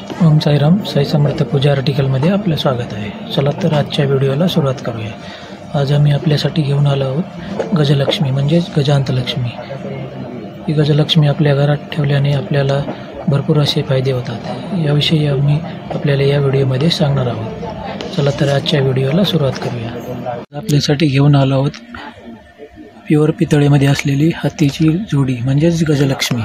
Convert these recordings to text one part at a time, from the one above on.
ओम साईराम. साई समर्थ पूजा आर्टिकलमध्ये आपलं स्वागत आहे. चला तर आजच्या व्हिडिओला सुरुवात करूया. आज आम्ही आपल्यासाठी घेऊन आलो आहोत गजलक्ष्मी म्हणजेच गजांतलक्ष्मी. ही गजलक्ष्मी आपल्या घरात ठेवल्याने आपल्याला भरपूर असे फायदे होतात. याविषयी आम्ही आपल्याला या व्हिडिओमध्ये सांगणार आहोत. चला तर आजच्या व्हिडिओला सुरुवात करूया. आपल्यासाठी घेऊन आलो आहोत प्युअर पितळेमध्ये असलेली हत्तीची जोडी म्हणजेच गजलक्ष्मी.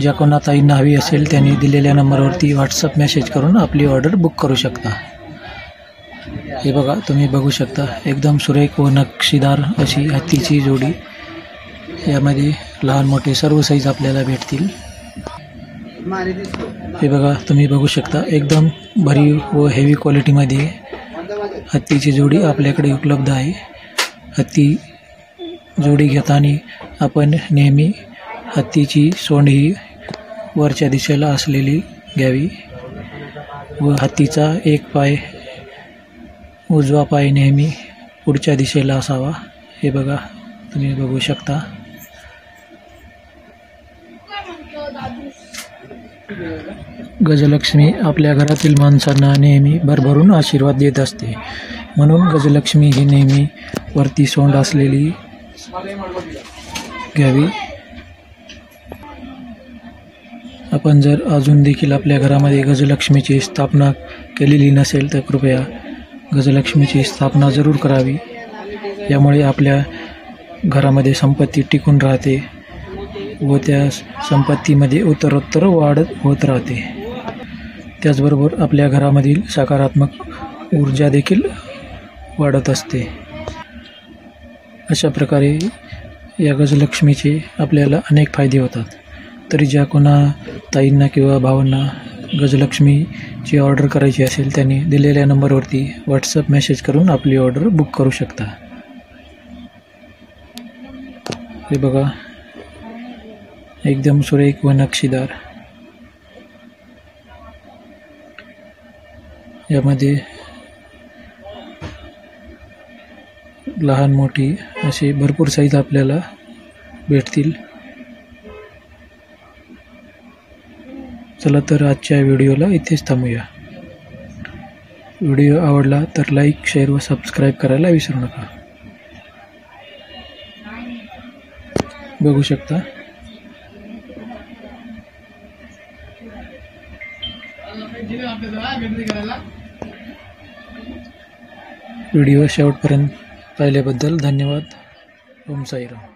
ज्या कोणा ताईंना हवी असेल त्यांनी दिलेल्या नंबरवरती व्हॉट्सअप मेसेज करून आपली ऑर्डर बुक करू शकता. हे बघा, तुम्ही बघू शकता एकदम सुरेख व नक्षीदार अशी हत्तीची जोडी. यामध्ये लहान मोठे सर्व साईज आपल्याला भेटतील. हे बघा, तुम्ही बघू शकता एकदम भरीव व हेवी क्वालिटीमध्ये हत्तीची जोडी आपल्याकडे उपलब्ध आहे. हत्ती जोडी घेताना आपण नेहमी हत्तीची सोंड ही वरच्या दिशेला असलेली घ्यावी व हत्तीचा एक पाय उजवा पाय नेहमी पुढच्या दिशेला असावा. हे बघा, तुम्ही बघू शकता. गजलक्ष्मी आपल्या घरातील माणसांना नेहमी भरभरून आशीर्वाद देत असते. म्हणून गजलक्ष्मी ही नेहमी वरती सोंड असलेली घ्यावी. आपण जर अजून देखील आपल्या घरामध्ये गजलक्ष्मीची स्थापना केलेली नसेल तर कृपया गजलक्ष्मीची स्थापना जरूर करावी. यामुळे आपल्या घरामध्ये संपत्ती टिकून राहते व त्या संपत्तीमध्ये उत्तरोत्तर वाढ होत राहते. त्याचबरोबर आपल्या घरामधील सकारात्मक ऊर्जा देखील वाढत असते. अशा प्रकारे या गजलक्ष्मीचे आपल्याला अनेक फायदे होतात. तरी ज्या कोणा ताईंना किंवा भावांना गजलक्ष्मीची ऑर्डर करायची असेल त्यांनी दिलेल्या नंबरवरती व्हॉट्सअप मेसेज करून आपली ऑर्डर बुक करू शकता. हे बघा, एकदम सुरेख व नक्षीदार. यामध्ये लहान मोठी असे भरपूर साईज आपल्याला भेटतील. चला तर आजच्या व्हिडिओला इथेच थांबूया. व्हिडिओ आवडला तर लाईक, शेअर व सबस्क्राईब करायला विसरू नका. बघू शकता. व्हिडिओ शेवटपर्यंत पाहिल्याबद्दल धन्यवाद. ओम साईराम.